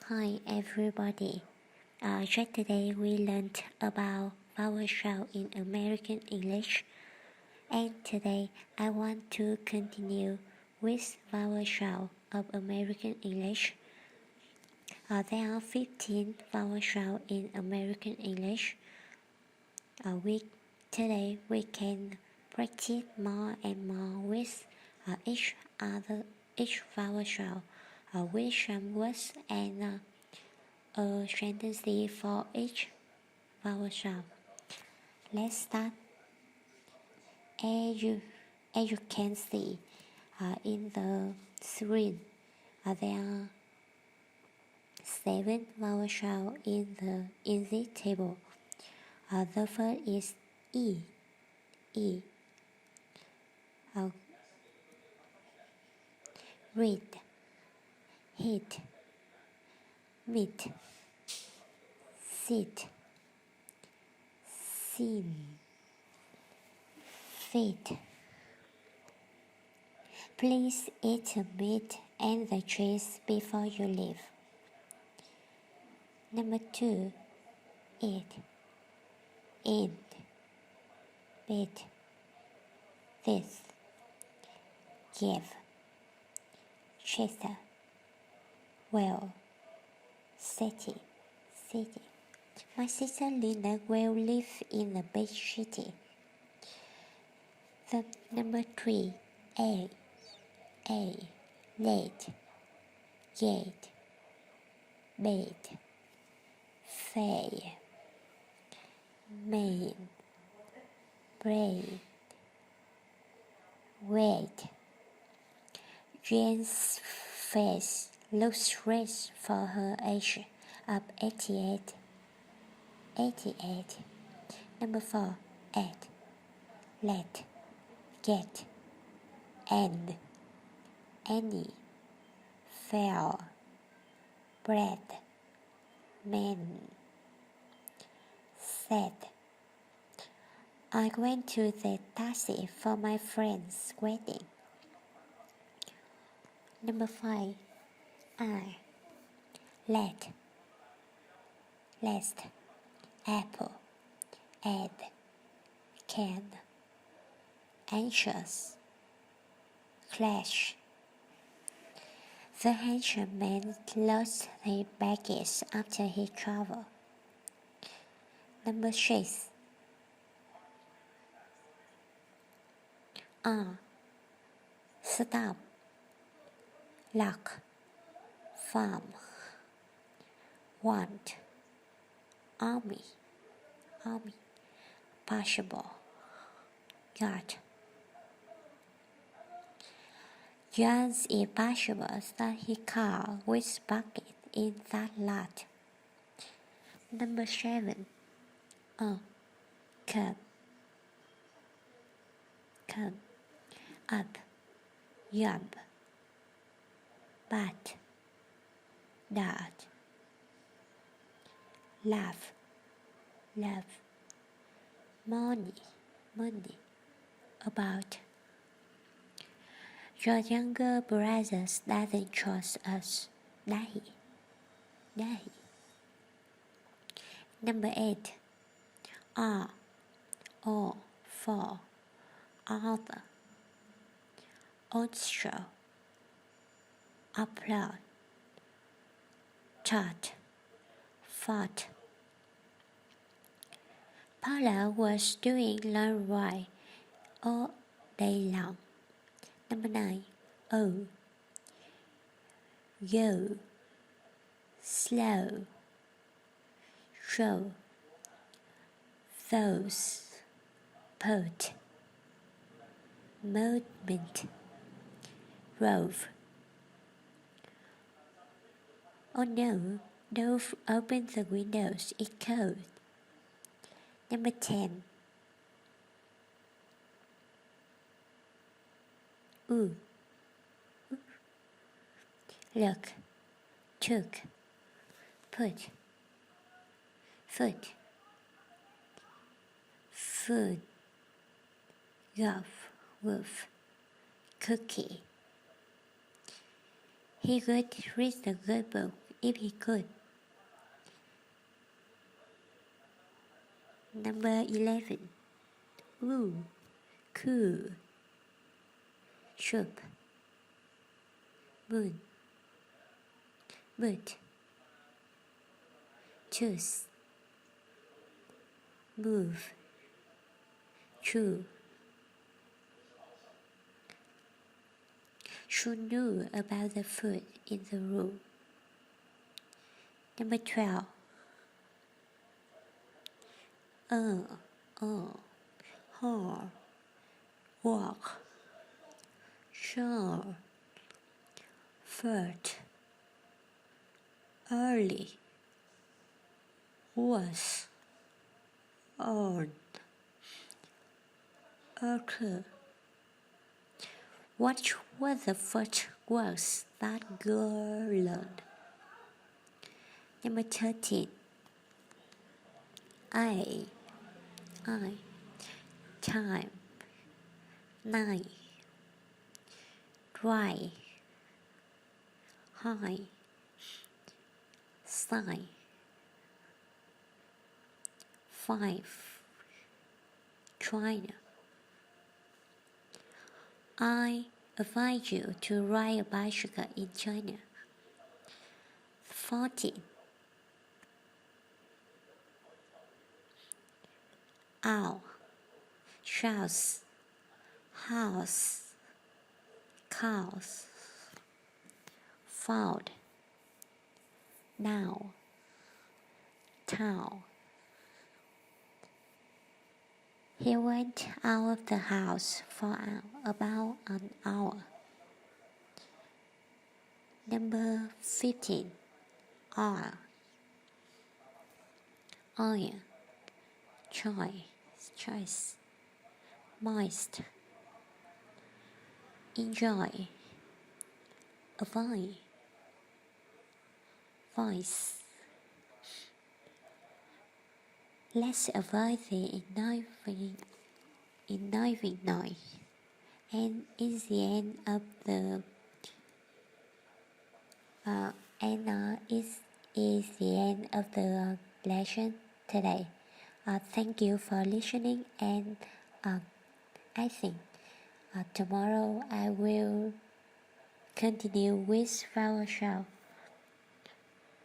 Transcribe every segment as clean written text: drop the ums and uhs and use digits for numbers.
Hi everybody. Yesterday we learned about vowel sound in American English, and today I want to continue with vowel sound of American English. There are 15 vowel sounds in American English. Today we can practice more and more with each vowel sound with some words and a sentence for each vowel sound. Let's start. As you can see in the screen, there are 7 vowel sounds in this table. The first is E. Read, hit, meet, sit, seen, feed. Please eat the meat and the cheese before you leave. Number 2. Eat, in, bid, this, give, Chester, well, city. My sister Linda will live in a big city. The number 3, A, late, gate, bait, fay, main, braid, wait. Jane's face looks red for her age of 88. Number 4, at, let, get, and, any, fell, bread, man, said. I went to the taxi for my friend's wedding. Number 5, I, let, last, apple, add, can, anxious, clash. The handsome man lost his baggage after he traveled. Number 6, stop, luck, farm, want, army, possible, got. John's impossible that he car with bucket in that lot. Number 7, come, up, jump, but, dot, laugh, love, money, about. Your younger brothers doesn't trust us, does he? Number 8, all, for, author, orchestra, applaud, taught, fought. Paula was doing long ride all day long. Number 9, go, slow, show, those, put, movement, rove. Oh no, don't open the windows, it's cold. Number 10, look, took, put, foot, food, golf, wolf, cookie. He could read a good book if he could. Number 11. Ooh, cool. Shop. Moon. Boot. Choose. Move. True. She knew about the food in the room. Number 12. Hard. Walk. Sure. Furt. Early. Was. On. Occur. What were the first words that girl learned? Number 13. I. Time. Night. Dry. High. Sign. 5. China. I advise you to ride a bicycle in China. 14. Owl. Shouse. House. Cows. Found. Now. Town. He went out of the house for about an hour. Number 15. Oil. Choice. Moist. Enjoy. Avoid. Voice. Let's avoid the enlivening noise. And is the end of the is the end of the lesson today. Thank you for listening, and I think tomorrow I will continue with our show.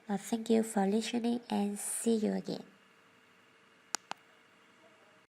Thank you for listening, and see you again.